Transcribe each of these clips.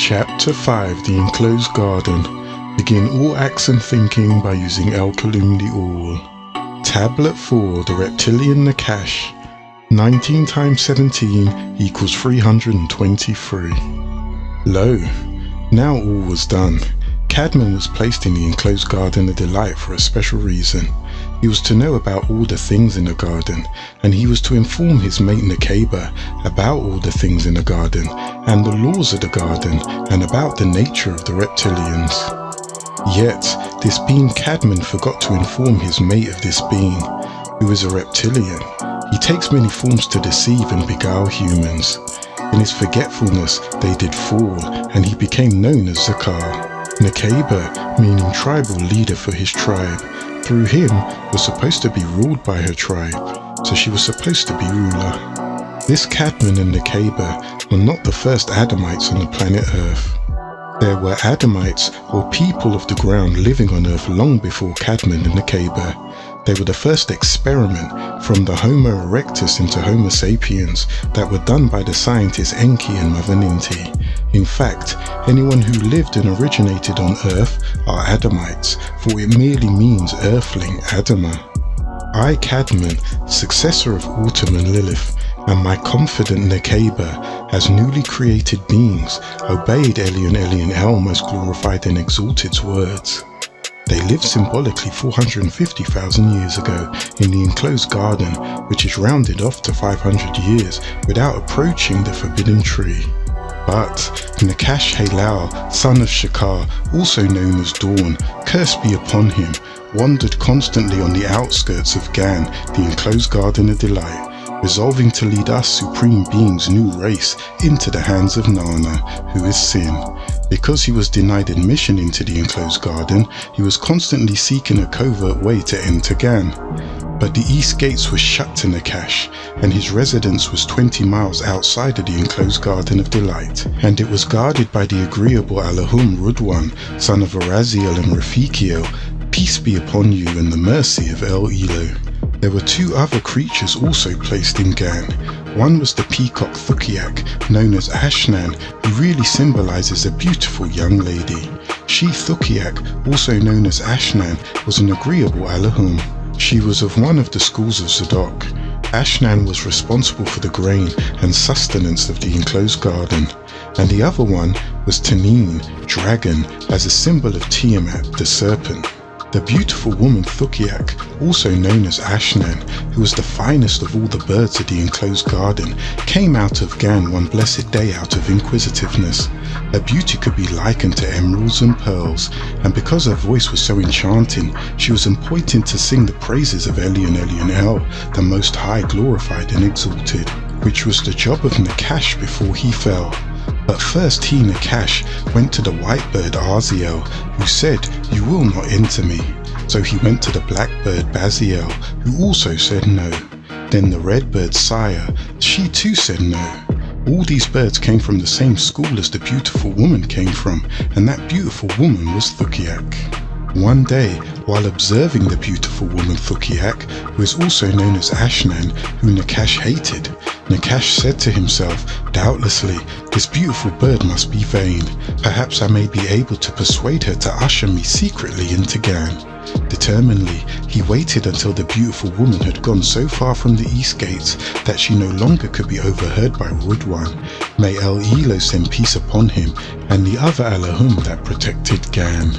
Chapter 5 The Enclosed Garden. Begin all acts and thinking by using Al-Kalim the All. Tablet 4 The Reptilian Nakhash. 19 times 17 equals 323. Lo, now all was done. Cadman was placed in the enclosed garden of delight for a special reason. He was to know about all the things in the garden, and he was to inform his mate Nakhash about all the things in the garden, and the laws of the garden, and about the nature of the reptilians. Yet, this being Cadman forgot to inform his mate of this being, who is a reptilian. He takes many forms to deceive and beguile humans. In his forgetfulness they did fall, and he became known as Zakar. Nakhash, meaning tribal leader for his tribe, through him was supposed to be ruled by her tribe, so she was supposed to be ruler. This Cadman and Nakhash were not the first Adamites on the planet Earth. There were Adamites, or people of the ground, living on Earth long before Cadman and Nakhash. They were the first experiment from the Homo erectus into Homo sapiens that were done by the scientists Enki and Mother Ninti. In fact, anyone who lived and originated on Earth are Adamites, for it merely means earthling, Adama. I, Cadman, successor of Autumn and Lilith, and my confident Nakhash, as newly created beings, obeyed Elion El, most glorified and exalted's words. They lived symbolically 450,000 years ago in the enclosed garden, which is rounded off to 500 years without approaching the forbidden tree. But Nakhash Halal, son of Shakar, also known as Dawn, curse be upon him, wandered constantly on the outskirts of Gan, the enclosed garden of delight, resolving to lead us supreme beings' new race into the hands of Nana, who is sin. Because he was denied admission into the enclosed garden, he was constantly seeking a covert way to enter Gan. But the east gates were shut to Nakhash, and his residence was 20 miles outside of the enclosed garden of delight, and it was guarded by the agreeable Allahum Rudwan, son of Araziel and Rafikiel, peace be upon you and the mercy of El Elo. There were two other creatures also placed in Gan. One was the peacock Thukiak, known as Ashnan, who really symbolizes a beautiful young lady. She, Thukiak, also known as Ashnan, was an agreeable Allahum. She was of one of the schools of Zadok. Ashnan was responsible for the grain and sustenance of the enclosed garden, and the other one was Tanin, dragon, as a symbol of Tiamat, the serpent. The beautiful woman Thukiak, also known as Ashnan, who was the finest of all the birds of the enclosed garden, came out of Gan one blessed day out of inquisitiveness. Her beauty could be likened to emeralds and pearls, and because her voice was so enchanting, she was appointed to sing the praises of Elion El, the Most High, glorified and exalted, which was the job of Nakhash before he fell. But first he, Nakhash, went to the White Bird Arziel, who said, "You will not enter me." So he went to the Black Bird Baziel, who also said no. Then the Red Bird Sire, she too said no. All these birds came from the same school as the beautiful woman came from, and that beautiful woman was Thukiak. One day, while observing the beautiful woman Thukiak, who is also known as Ashnan, who Nakhash hated, Nakhash said to himself, "Doubtlessly, this beautiful bird must be vain. Perhaps I may be able to persuade her to usher me secretly into Gan." Determinedly, he waited until the beautiful woman had gone so far from the east gates that she no longer could be overheard by Rudwan. May El Elo send peace upon him and the other Allahum that protected Gan.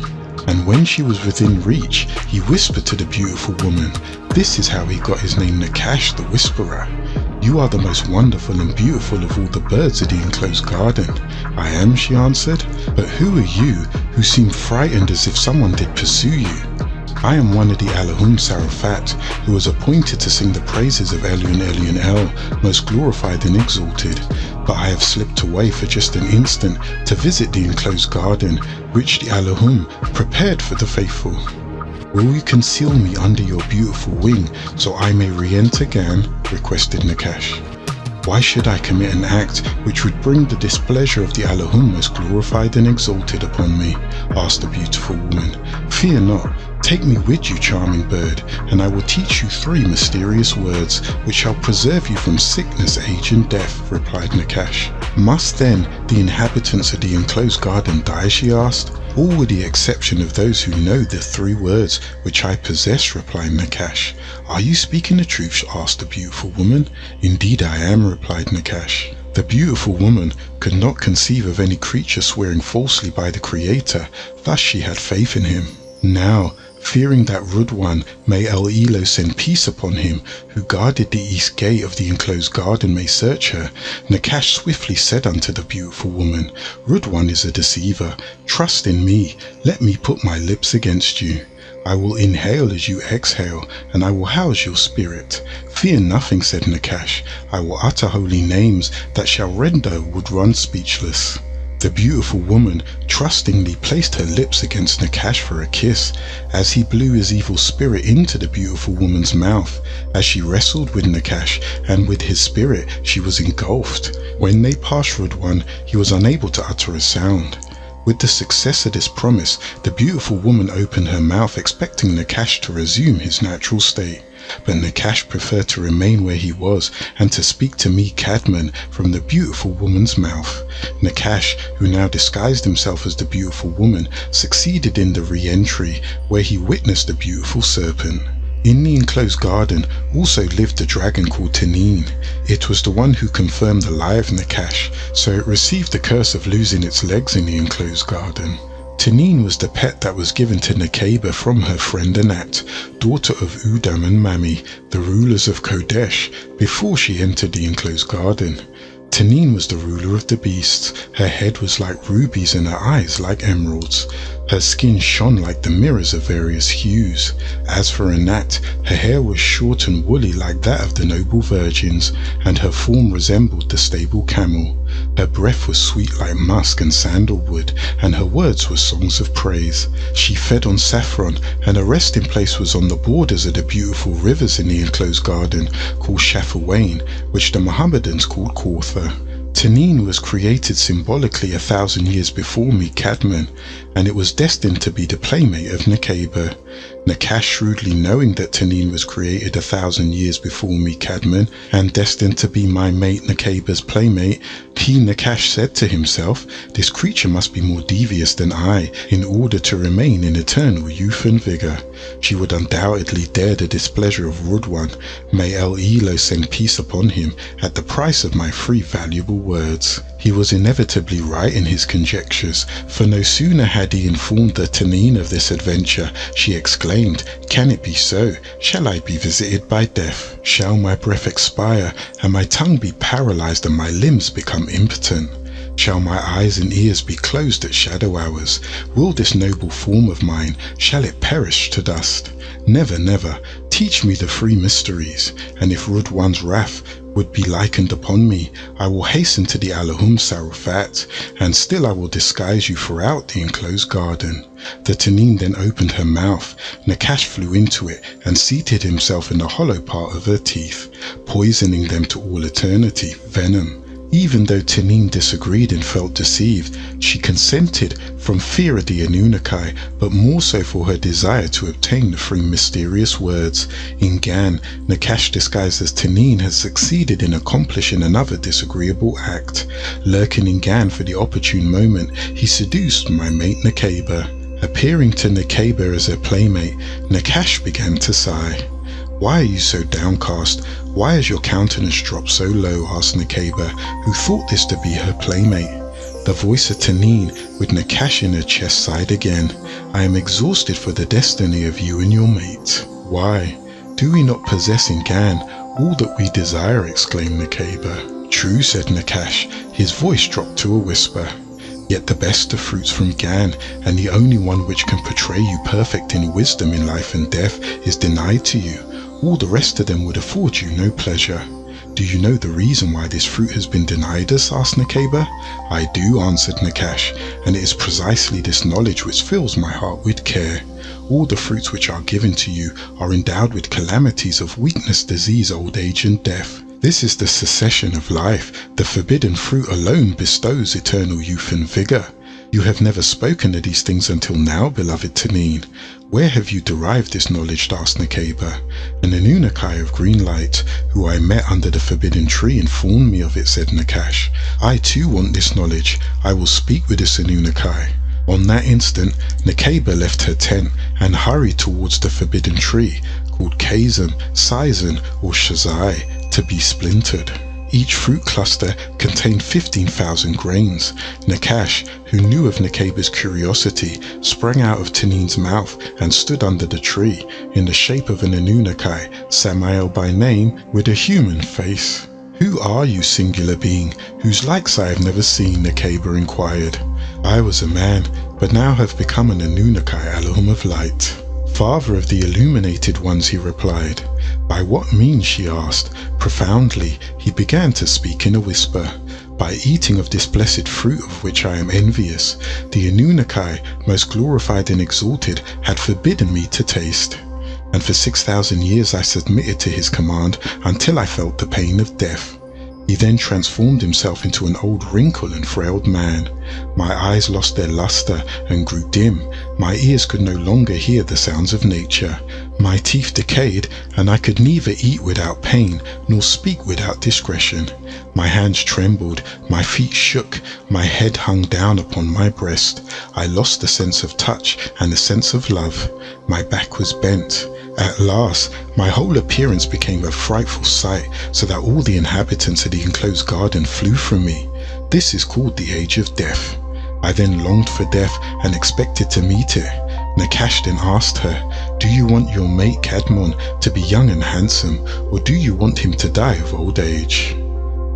And when she was within reach, he whispered to the beautiful woman. This is how he got his name Nakhash, the Whisperer. "You are the most wonderful and beautiful of all the birds of the enclosed garden." "I am," she answered. "But who are you, who seem frightened as if someone did pursue you?" "I am one of the Allahum Sarafat, who was appointed to sing the praises of Elion El, most glorified and exalted. But I have slipped away for just an instant to visit the enclosed garden, which the Allahum prepared for the faithful." "Will you conceal me under your beautiful wing, so I may re-enter Gan?" requested Nakhash. "Why should I commit an act which would bring the displeasure of the Allahum most glorified and exalted upon me?" asked the beautiful woman. Fear not. Take me with you, charming bird, and I will teach you 3 mysterious words which shall preserve you from sickness, age and death, replied Nakhash. Must then the inhabitants of the enclosed garden die, she asked. All with the exception of those who know the 3 words which I possess, replied Nakhash. Are you speaking the truth? Asked the beautiful woman. Indeed I am, replied Nakhash. The beautiful woman could not conceive of any creature swearing falsely by the Creator, thus she had faith in him. Now, fearing that Rudwan, may El-Elo send peace upon him, who guarded the east gate of the enclosed garden, may search her, Nakhash swiftly said unto the beautiful woman, Rudwan is a deceiver. Trust in me. Let me put my lips against you. I will inhale as you exhale, and I will house your spirit. Fear nothing, said Nakhash. I will utter holy names that shall render Rudwan speechless. The beautiful woman trustingly placed her lips against Nakhash for a kiss, as he blew his evil spirit into the beautiful woman's mouth. As she wrestled with Nakhash and with his spirit, she was engulfed. When they passed Rudwan, he was unable to utter a sound. With the success of this promise, the beautiful woman opened her mouth expecting Nakhash to resume his natural state. But Nakhash preferred to remain where he was and to speak to me, Cadman, from the beautiful woman's mouth. Nakhash, who now disguised himself as the beautiful woman, succeeded in the re-entry, where he witnessed the beautiful serpent. In the enclosed garden also lived a dragon called Taneen. It was the one who confirmed the lie of Nakhash, so it received the curse of losing its legs in the enclosed garden. Taneen was the pet that was given to Nakaba from her friend Anat, daughter of Udam and Mami, the rulers of Kodesh, before she entered the enclosed garden. Taneen was the ruler of the beasts. Her head was like rubies and her eyes like emeralds. Her skin shone like the mirrors of various hues. As for Anat, her hair was short and woolly like that of the noble virgins, and her form resembled the stable camel. Her breath was sweet like musk and sandalwood, and her words were songs of praise. She fed on saffron, and her resting place was on the borders of the beautiful rivers in the enclosed garden called Shafawain, which the Mohammedans called Kauthar. Taneen was created symbolically 1,000 years before me, Cadman, and it was destined to be the playmate of Nakaba. Nakhash, shrewdly knowing that Taneen was created 1,000 years before me, Cadman, and destined to be my mate Nakaba's playmate, Nakhash said to himself, this creature must be more devious than I, in order to remain in eternal youth and vigor. She would undoubtedly dare the displeasure of Rudwan, may El-Elo send peace upon him, at the price of my 3 valuable words. He was inevitably right in his conjectures, for no sooner had he informed the Taneen of this adventure, she exclaimed, can it be so? Shall I be visited by death? Shall my breath expire, and my tongue be paralyzed and my limbs become impotent? Shall my eyes and ears be closed at shadow hours? Will this noble form of mine, shall it perish to dust? Never, never. Teach me the 3 mysteries, and if Rudwan's wrath would be likened upon me, I will hasten to the Allahum Sarufat, and still I will disguise you throughout the enclosed garden. The Taneen then opened her mouth. Nakhash flew into it and seated himself in the hollow part of her teeth, poisoning them to all eternity, venom. Even though Taneen disagreed and felt deceived, she consented from fear of the Anunnaki, but more so for her desire to obtain the 3 mysterious words. In Gan, Nakhash disguised as Taneen had succeeded in accomplishing another disagreeable act. Lurking in Gan for the opportune moment, he seduced my mate Nakaba. Appearing to Nakaba as her playmate, Nakhash began to sigh. Why are you so downcast? Why has your countenance dropped so low? Asked Nakaba, who thought this to be her playmate. The voice of Taneen, with Nakhash in her chest, sighed again. I am exhausted for the destiny of you and your mate. Why? Do we not possess in Gan all that we desire? Exclaimed Nakaba. True, said Nakhash. His voice dropped to a whisper. Yet the best of fruits from Gan, and the only one which can portray you perfect in wisdom in life and death, is denied to you. All the rest of them would afford you no pleasure. Do you know the reason why this fruit has been denied us? Asked Nakaba. I do, answered Nakhash, and it is precisely this knowledge which fills my heart with care. All the fruits which are given to you are endowed with calamities of weakness, disease, old age, and death. This is the cessation of life. The forbidden fruit alone bestows eternal youth and vigor. You have never spoken of these things until now, beloved Tanine. Where have you derived this knowledge? Asked Nakaba. An Anunnaki of green light, who I met under the forbidden tree, informed me of it, said Nakhash. I too want this knowledge. I will speak with this Anunnaki. On that instant, Nakaba left her tent and hurried towards the forbidden tree, called Kazan, Sizan, or Shazai, to be splintered. Each fruit cluster contained 15,000 grains. Nakhash, who knew of Nakaba's curiosity, sprang out of Tanine's mouth and stood under the tree, in the shape of an Anunnaki, Shamuel by name, with a human face. Who are you, singular being, whose likes I have never seen? Nakaba inquired. I was a man, but now have become an Anunnaki, Elohim of light. Father of the illuminated ones, he replied. By what means? She asked. Profoundly, he began to speak in a whisper. By eating of this blessed fruit of which I am envious, the Anunnaki, most glorified and exalted, had forbidden me to taste. And for 6,000 years I submitted to his command until I felt the pain of death. He then transformed himself into an old wrinkled and frailed man. My eyes lost their luster and grew dim. My ears could no longer hear the sounds of nature. My teeth decayed, and I could neither eat without pain nor speak without discretion. My hands trembled, my feet shook, my head hung down upon my breast. I lost the sense of touch and the sense of love. My back was bent. At last, my whole appearance became a frightful sight, so that all the inhabitants of the enclosed garden flew from me. This is called the age of death. I then longed for death and expected to meet it. Nakhash then asked her, do you want your mate Kadmon to be young and handsome, or do you want him to die of old age?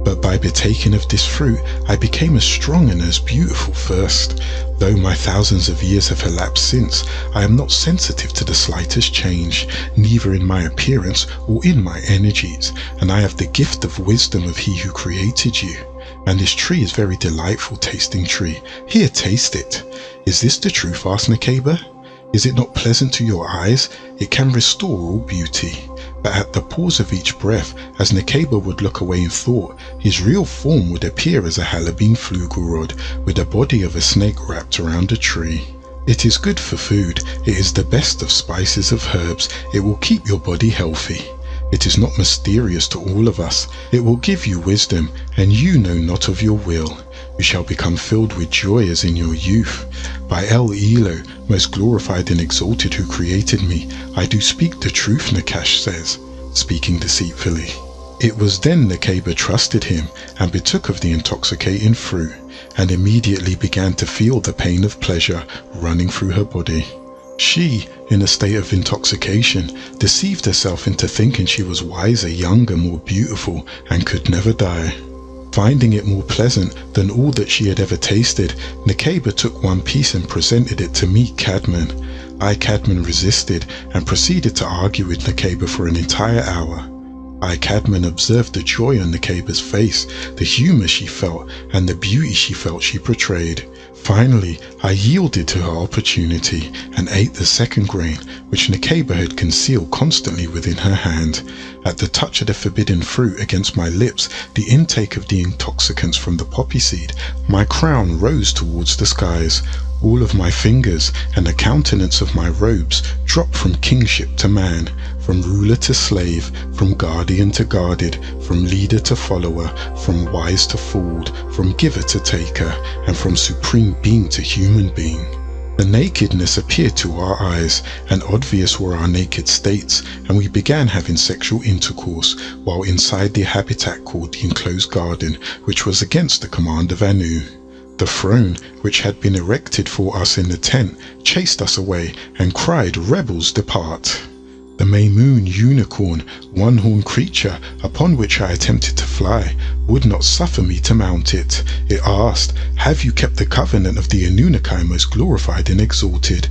But by partaking of this fruit, I became as strong and as beautiful first. Though my thousands of years have elapsed since, I am not sensitive to the slightest change, neither in my appearance or in my energies, and I have the gift of wisdom of he who created you. And this tree is very delightful tasting tree. Here, taste it. Is this the truth? Asked Nakaba. Is it not pleasant to your eyes? It can restore all beauty. But at the pause of each breath, as Nakaba would look away in thought, his real form would appear as a halabine flugelrod with the body of a snake wrapped around a tree. It is good for food. It is the best of spices of herbs. It will keep your body healthy. It is not mysterious to all of us. It will give you wisdom, and you know not of your will. You shall become filled with joy as in your youth. By El-Elo, most glorified and exalted who created me, I do speak the truth, Nakhash says, speaking deceitfully. It was then Nakaba trusted him and partook of the intoxicating fruit, and immediately began to feel the pain of pleasure running through her body. She, in a state of intoxication, deceived herself into thinking she was wiser, younger, more beautiful, and could never die. Finding it more pleasant than all that she had ever tasted, Nakaba took one piece and presented it to me, Kadmon. I, Kadmon, resisted and proceeded to argue with Nakaba for an entire hour. I, Kadmon, observed the joy on Nakaba's face, the humour she felt, and the beauty she felt she portrayed. Finally, I yielded to her opportunity and ate the second grain, which Nakaba had concealed constantly within her hand. At the touch of the forbidden fruit against my lips, the intake of the intoxicants from the poppy seed, my crown rose towards the skies. All of my fingers and the countenance of my robes dropped from kingship to man, from ruler to slave, from guardian to guarded, from leader to follower, from wise to fooled, from giver to taker, and from supreme being to human being. The nakedness appeared to our eyes, and obvious were our naked states, and we began having sexual intercourse, while inside the habitat called the enclosed garden, which was against the command of Anu. The throne, which had been erected for us in the tent, chased us away and cried, "Rebels, depart!" The Maymoon unicorn, one-horned creature, upon which I attempted to fly, would not suffer me to mount it. It asked, "Have you kept the covenant of the Anunnaki most glorified and exalted?"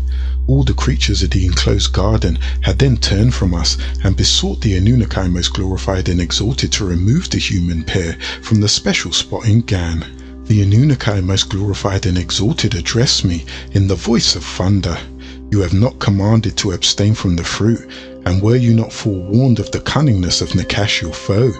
All the creatures of the enclosed garden had then turned from us and besought the Anunnaki most glorified and exalted to remove the human pair from the special spot in Gan. The Anunnaki most glorified and exalted addressed me in the voice of thunder. "You have not commanded to abstain from the fruit, and were you not forewarned of the cunningness of Nakhash your foe?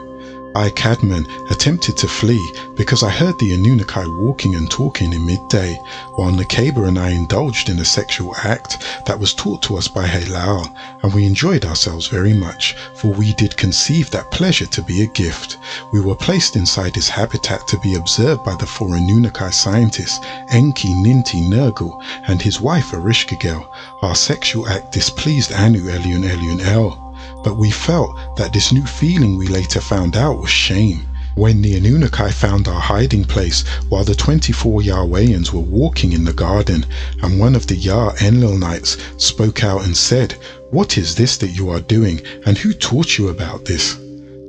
I, Cadman, attempted to flee because I heard the Anunnaki walking and talking in midday, while Nakaba and I indulged in a sexual act that was taught to us by Halal, and we enjoyed ourselves very much, for we did conceive that pleasure to be a gift. We were placed inside his habitat to be observed by the 4 Anunnaki scientists, Enki, Ninti, Nergal, and his wife Erishkigal. Our sexual act displeased Anu, Elion, Elion, El. But we felt that this new feeling we later found out was shame. When the Anunnaki found our hiding place while the 24 Yahwehans were walking in the garden, and one of the Enlil-nites spoke out and said, "What is this that you are doing, and who taught you about this?"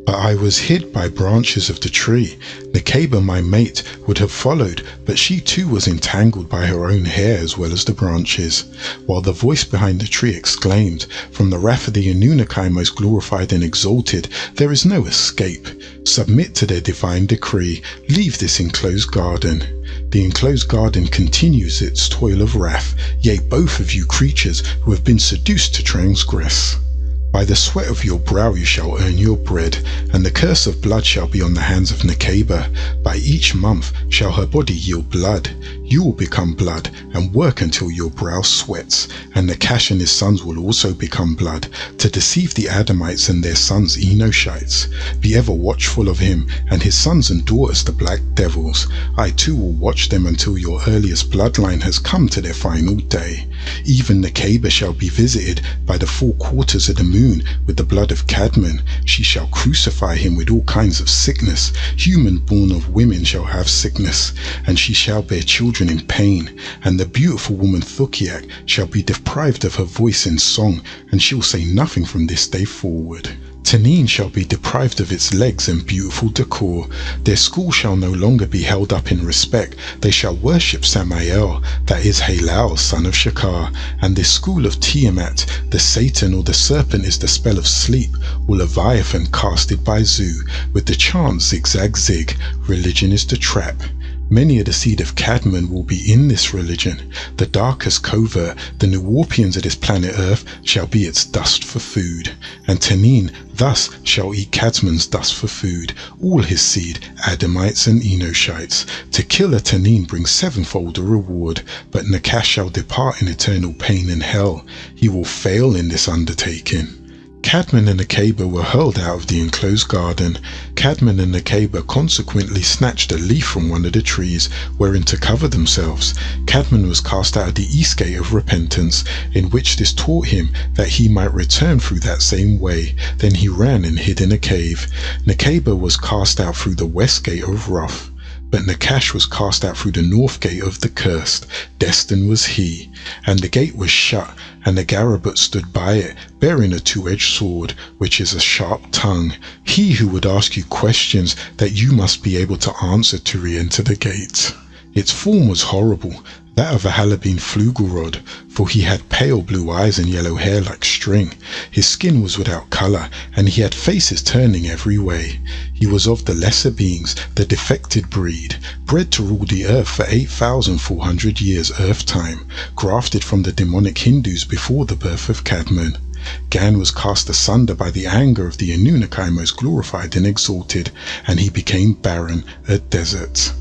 But I was hid by branches of the tree. Nakaba, my mate, would have followed, but she too was entangled by her own hair as well as the branches, while the voice behind the tree exclaimed, "From the wrath of the Anunnaki most glorified and exalted, there is no escape. Submit to their divine decree. Leave this enclosed garden." The enclosed garden continues its toil of wrath, yea, both of you creatures who have been seduced to transgress. By the sweat of your brow you shall earn your bread, and the curse of blood shall be on the hands of Nakaba. By each month shall her body yield blood. You will become blood and work until your brow sweats, and Nakhash and his sons will also become blood, to deceive the Adamites and their sons Enoshites. Be ever watchful of him and his sons and daughters the black devils. I too will watch them until your earliest bloodline has come to their final day. Even Nakaba shall be visited by the 4 quarters of the moon with the blood of Cadman. She shall crucify him with all kinds of sickness. Human born of women shall have sickness, and she shall bear children in pain. And the beautiful woman Thukiak shall be deprived of her voice in song, and she will say nothing from this day forward. Tanin shall be deprived of its legs and beautiful decor. Their school shall no longer be held up in respect. They shall worship Samael, that is Halal, son of Shakar. And this school of Tiamat, the Satan or the serpent is the spell of sleep, or Leviathan casted by Zu, with the chant zigzag zig, religion is the trap. Many of the seed of Cadman will be in this religion. The darkest covert, the Nuwarpians of this planet Earth, shall be its dust for food. And Tanin thus shall eat Cadman's dust for food, all his seed, Adamites and Enoshites. To kill a Tanin brings 7-fold a reward, but Nakhash shall depart in eternal pain and hell. He will fail in this undertaking. Cadman and Nakaba were hurled out of the enclosed garden. Cadman and Nakaba consequently snatched a leaf from one of the trees wherein to cover themselves. Cadman was cast out of the east gate of repentance, in which this taught him that he might return through that same way. Then he ran and hid in a cave. Nakaba was cast out through the west gate of wrath, but Nakhash was cast out through the north gate of the cursed. Destined was he. And the gate was shut, and the Garabut stood by it, bearing a 2-edged sword, which is a sharp tongue. He who would ask you questions that you must be able to answer to re-enter the gate. Its form was horrible, that of a Halabine Flugelrod, for he had pale blue eyes and yellow hair like string. His skin was without colour, and he had faces turning every way. He was of the lesser beings, the defected breed, bred to rule the earth for 8,400 years Earth time, grafted from the demonic Hindus before the birth of Cadman. Gan was cast asunder by the anger of the Anunnaki most glorified and exalted, and he became barren, a desert.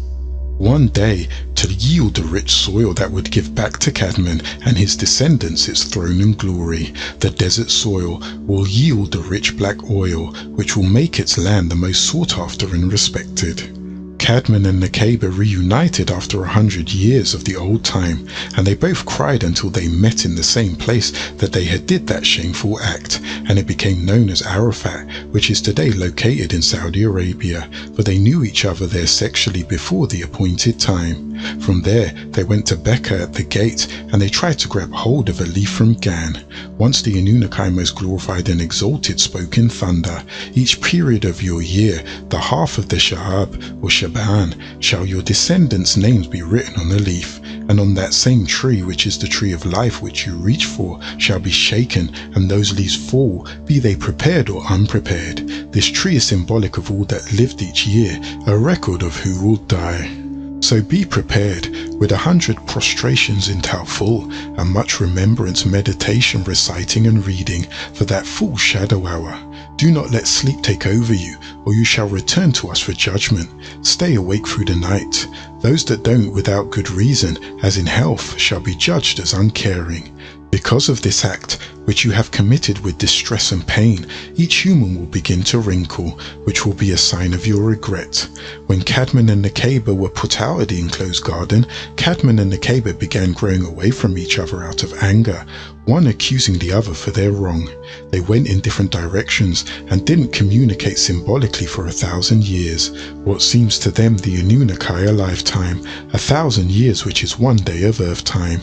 One day, to yield the rich soil that would give back to Cadman and his descendants its throne and glory, the desert soil will yield the rich black oil, which will make its land the most sought after and respected. Cadman and Nakaba reunited after 100 years of the old time, and they both cried until they met in the same place that they had did that shameful act, and it became known as Arafat, which is today located in Saudi Arabia, for they knew each other there sexually before the appointed time. From there they went to Becca at the gate, and they tried to grab hold of a leaf from Gan. Once the Anunnaki most glorified and exalted spoke in thunder, each period of your year, the half of the Sha'ab or Shaban, shall your descendants' names be written on a leaf, and on that same tree, which is the tree of life which you reach for, shall be shaken, and those leaves fall, be they prepared or unprepared. This tree is symbolic of all that lived each year, a record of who will die. So be prepared with 100 prostrations in Tawful and much remembrance, meditation, reciting and reading for that full shadow hour. Do not let sleep take over you, or you shall return to us for judgment. Stay awake through the night. Those that don't without good reason, as in health, shall be judged as uncaring. Because of this act, which you have committed with distress and pain, each human will begin to wrinkle, which will be a sign of your regret. When Cadman and Nakaba were put out of the enclosed garden, Cadman and Nakaba began growing away from each other out of anger, one accusing the other for their wrong. They went in different directions and didn't communicate symbolically for 1,000 years, what seems to them the Anunnaki a lifetime, 1,000 years which is 1 day of Earth time.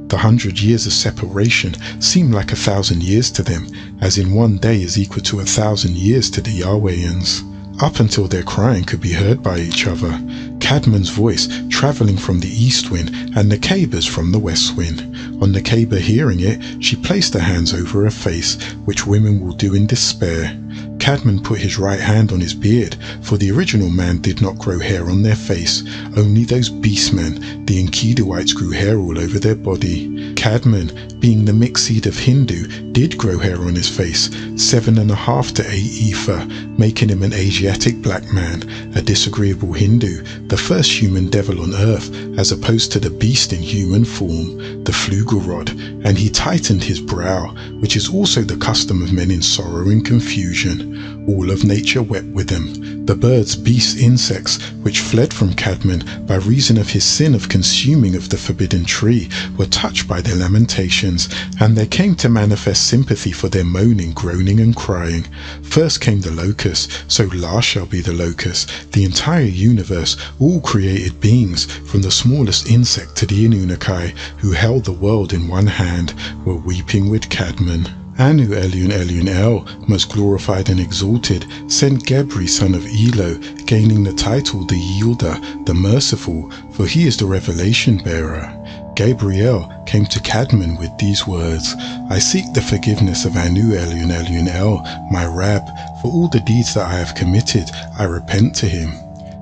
The 100 years of separation seemed like 1,000 years to them, as in 1 day is equal to 1,000 years to the Yahwehians. Up until their crying could be heard by each other, Cadman's voice travelling from the east wind and Nakaba's from the west wind. On Nakaba hearing it, she placed her hands over her face, which women will do in despair. Cadman put his right hand on his beard, for the original man did not grow hair on their face, only those beastmen, the Enkiduites, grew hair all over their body. Cadman, being the mixed seed of Hindu, did grow hair on his face, 7.5 to 8 ether, making him an Asiatic black man, a disagreeable Hindu, the first human devil on earth, as opposed to the beast in human form, the Flugelrod, and he tightened his brow, which is also the custom of men in sorrow and confusion. All of nature wept with him. The birds, beasts, insects, which fled from Cadman by reason of his sin of consuming of the forbidden tree, were touched by their lamentations, and they came to manifest sympathy for their moaning, groaning, and crying. First came the locust, so last shall be the locust. The entire universe, all created beings, from the smallest insect to the Anunnaki, who held the world in one hand, were weeping with Cadman. Anu Elion Elion El, most glorified and exalted, sent Gebri son of Elo, gaining the title the Yielder, the Merciful, for he is the revelation bearer. Gabriel came to Cadman with these words, I seek the forgiveness of Anu Elion Elion El, my Rab, for all the deeds that I have committed, I repent to him.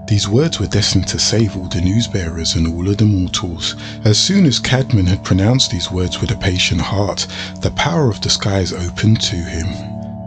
These words were destined to save all the newsbearers and all of the mortals. As soon as Cadman had pronounced these words with a patient heart, the power of the skies opened to him.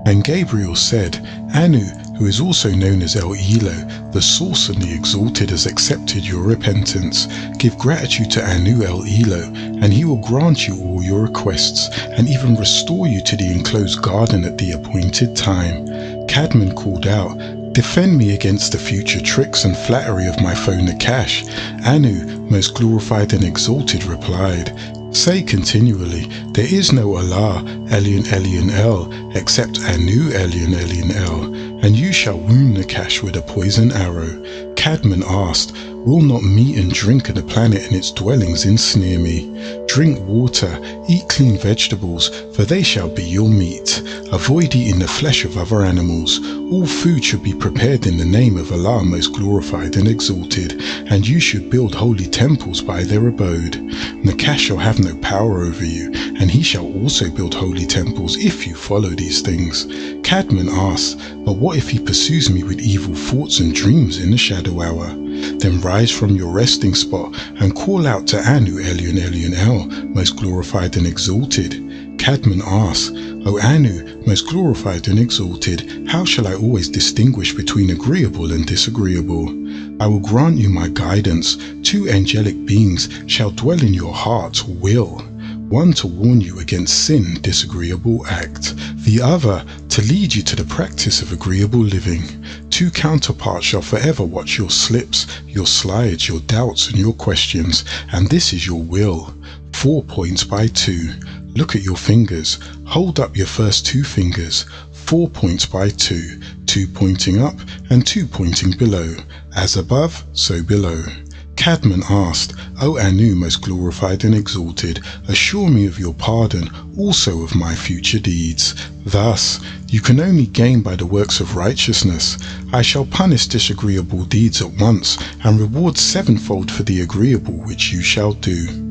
And Gabriel said, Anu, who is also known as El Elo, the source and the exalted, has accepted your repentance. Give gratitude to Anu El Elo, and he will grant you all your requests, and even restore you to the enclosed garden at the appointed time. Cadman called out, Defend me against the future tricks and flattery of my foe Nakhash. Anu, most glorified and exalted, replied, Say continually, there is no Allah, Elion Elion El, except Anu Elion Elion El, and you shall wound Nakhash with a poison arrow. Cadman asked, Will not meat and drink of the planet and its dwellings ensnare me? Drink water, eat clean vegetables, for they shall be your meat. Avoid eating the flesh of other animals. All food should be prepared in the name of Allah most glorified and exalted, and you should build holy temples by their abode. Nakhash shall have no power over you, and he shall also build holy temples if you follow these things. Cadman asked, But what if he pursues me with evil thoughts and dreams in the shadow hour? Then rise from your resting spot and call out to Anu Elion Elion El, most glorified and exalted. Cadman asked, O Anu, most glorified and exalted, how shall I always distinguish between agreeable and disagreeable? I will grant you my guidance. 2 angelic beings shall dwell in your heart, will. One to warn you against sin, disagreeable act. The other to lead you to the practice of agreeable living. 2 counterparts shall forever watch your slips, your slides, your doubts and your questions, and this is your will. 4 points by 2. Look at your fingers. Hold up your first 2 fingers. 4 points by 2. 2 pointing up and 2 pointing below. As above, so below. Cadman asked, O Anu, most glorified and exalted, assure me of your pardon, also of my future deeds. Thus, you can only gain by the works of righteousness. I shall punish disagreeable deeds at once, and reward 7-fold for the agreeable which you shall do.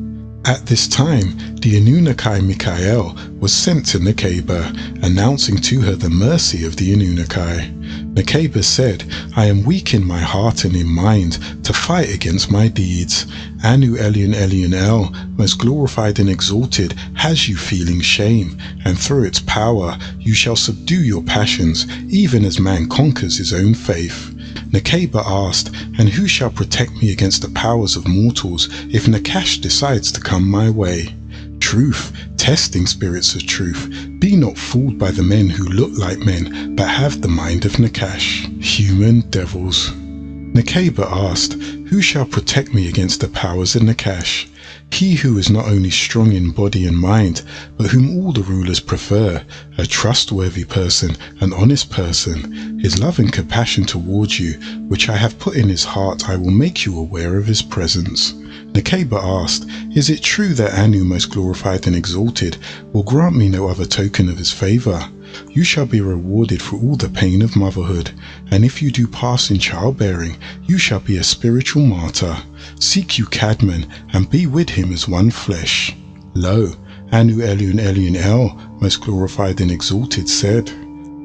At this time, the Anunnaki Michael was sent to Nakaba, announcing to her the mercy of the Anunnaki. Nakhash said, I am weak in my heart and in mind to fight against my deeds. Anu Elion Elion El, most glorified and exalted, has you feeling shame, and through its power you shall subdue your passions, even as man conquers his own faith. Nakhash asked, and who shall protect me against the powers of mortals if Nakhash decides to come my way? Truth, testing spirits of truth, be not fooled by the men who look like men but have the mind of Nakhash. Human devils. Nakhash asked, who shall protect me against the powers of Nakhash? He who is not only strong in body and mind, but whom all the rulers prefer, a trustworthy person, an honest person. His love and compassion towards you, which I have put in his heart, I will make you aware of his presence. Nakhash asked, is it true that Anu, most glorified and exalted, will grant me no other token of his favour? You shall be rewarded for all the pain of motherhood, and if you do pass in childbearing, you shall be a spiritual martyr. Seek you Cadman, and be with him as one flesh. Lo, Anu Elion Elion El, most glorified and exalted, said,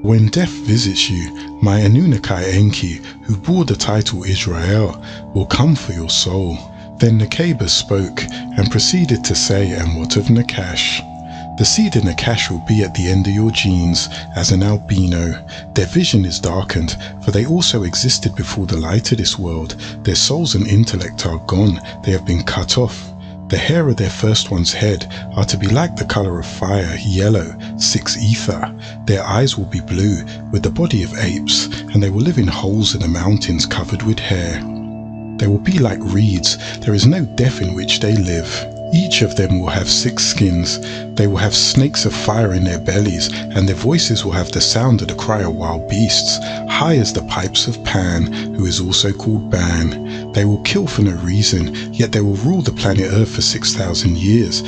when death visits you, my Anunnaki Enki, who bore the title Israel, will come for your soul. Then Nakhash spoke, and proceeded to say, and what of Nakhash? The seed of Nakhash will be at the end of your genes, as an albino. Their vision is darkened, for they also existed before the light of this world. Their souls and intellect are gone, they have been cut off. The hair of their first one's head are to be like the colour of fire, yellow, 6 ether. Their eyes will be blue, with the body of apes, and they will live in holes in the mountains covered with hair. They will be like reeds, there is no death in which they live. Each of them will have 6 skins. They will have snakes of fire in their bellies, and their voices will have the sound of the cry of wild beasts, high as the pipes of Pan, who is also called Ban. They will kill for no reason, yet they will rule the planet Earth for 6,000 years.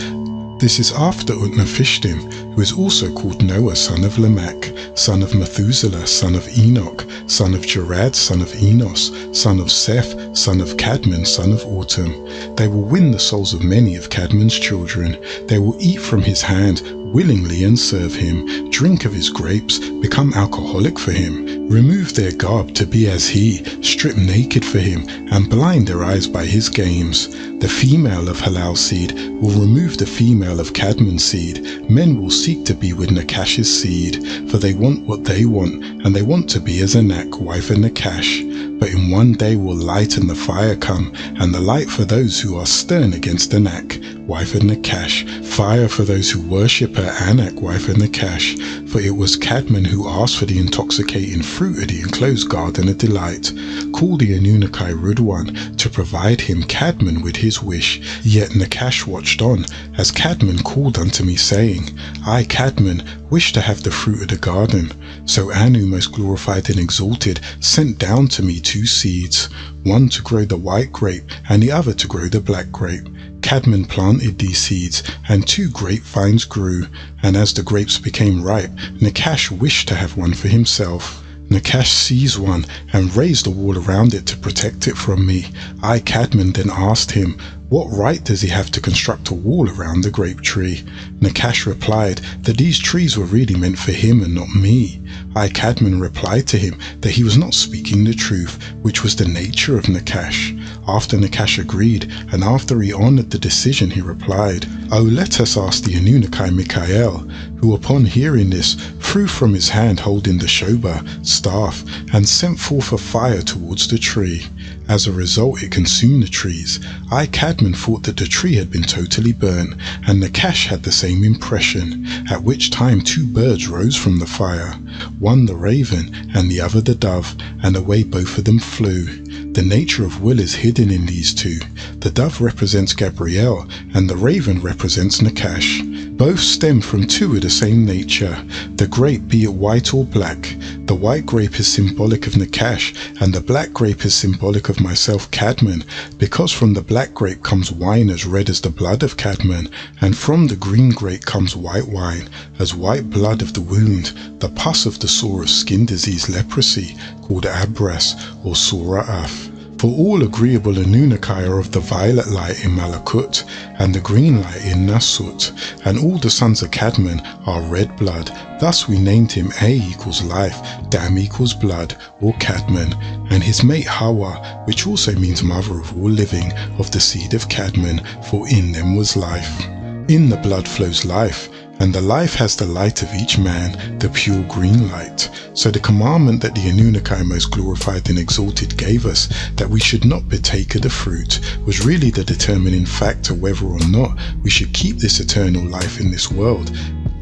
This is after Utnapishtim, who is also called Noah, son of Lamech, son of Methuselah, son of Enoch, son of Jared, son of Enos, son of Seth, son of Cadman, son of Autumn. They will win the souls of many of Cadman's children. They will eat from his hand willingly and serve him, drink of his grapes, become alcoholic for him, remove their garb to be as he, strip naked for him, and blind their eyes by his games. The female of Halal seed will remove the female of Cadman's seed. Men will seek to be with Nakhash's seed, for they want what they want, and they want to be as Anak, wife of Nakhash. But in one day will light and the fire come, and the light for those who are stern against Anak, wife of Nakhash, fire for those who worship her, Anak, wife of Nakhash. For it was Cadman who asked for the intoxicating fruit of the enclosed garden of delight. Call the Anunnaki Rudwan to provide him Cadman with his wish. Yet Nakhash watched on, as Cadman called unto me, saying, I, Cadman, wish to have the fruit of the garden. So Anu, most glorified and exalted, sent down to me 2 seeds, one to grow the white grape, and the other to grow the black grape. Cadman planted these seeds, and 2 grapevines grew, and as the grapes became ripe, Nakhash wished to have one for himself. Nakhash seized one and raised a wall around it to protect it from me. I, Cadman, then asked him, what right does he have to construct a wall around the grape tree? Nakhash replied that these trees were really meant for him and not me. I, Cadman, replied to him that he was not speaking the truth, which was the nature of Nakhash. After Nakhash agreed, and after he honoured the decision, he replied, Oh, let us ask the Anunnaki Michael, who upon hearing this, threw from his hand holding the Shoba, staff, and sent forth a fire towards the tree. As a result, it consumed the trees. I, Cadman, thought that the tree had been totally burnt, and Nakhash had the same impression, at which time 2 birds rose from the fire, one the raven, and the other the dove, and away both of them flew. The nature of will is hidden in these 2. The dove represents Gabriel, and the raven represents Nakhash. Both stem from 2 of the same nature, the grape be it white or black. The white grape is symbolic of Nakhash, and the black grape is symbolic of myself, Cadman, because from the black grape comes wine as red as the blood of Cadman, and from the green grape comes white wine, as white blood of the wound, the pus of the sore of skin disease leprosy, called abras or sura'af. For all agreeable Anunnaki are of the violet light in Malakut, and the green light in Nasut, and all the sons of Cadman are red blood. Thus we named him A equals life, Dam equals blood, or Cadman, and his mate Hawa, which also means mother of all living, of the seed of Cadman, for in them was life. In the blood flows life, and the life has the light of each man, the pure green light. So the commandment that the Anunnaki most glorified and exalted gave us, that we should not partake of the fruit, was really the determining factor whether or not we should keep this eternal life in this world,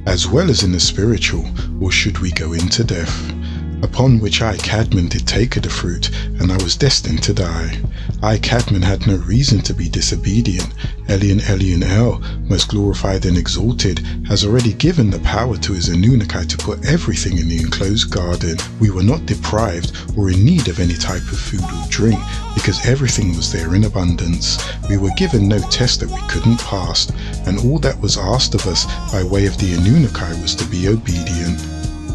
as well as in the spiritual, or should we go into death. Upon which I, Cadman, did take of the fruit, and I was destined to die. I, Cadman, had no reason to be disobedient. Elion El, most glorified and exalted, has already given the power to his Anunnaki to put everything in the enclosed garden. We were not deprived or in need of any type of food or drink, because everything was there in abundance. We were given no test that we couldn't pass, and all that was asked of us by way of the Anunnaki was to be obedient.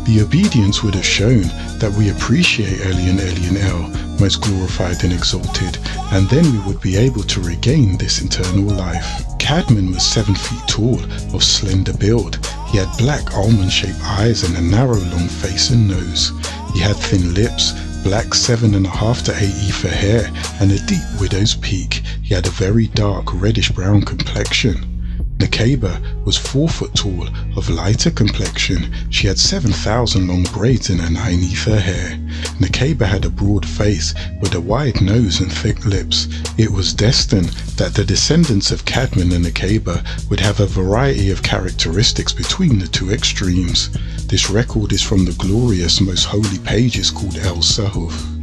The obedience would have shown that we appreciate Elion El, most glorified and exalted, and then we would be able to regain this eternal life. Cadman was 7 feet tall, of slender build. He had black almond-shaped eyes and a narrow long face and nose. He had thin lips, black 7.5 to 8 ether hair, and a deep widow's peak. He had a very dark reddish-brown complexion. Nakaba was 4 foot tall, of lighter complexion. She had 7,000 long braids in her 9 ether hair. Nakaba had a broad face with a wide nose and thick lips. It was destined that the descendants of Cadman and Nakaba would have a variety of characteristics between the two extremes. This record is from the glorious, most holy pages called El Sahuf.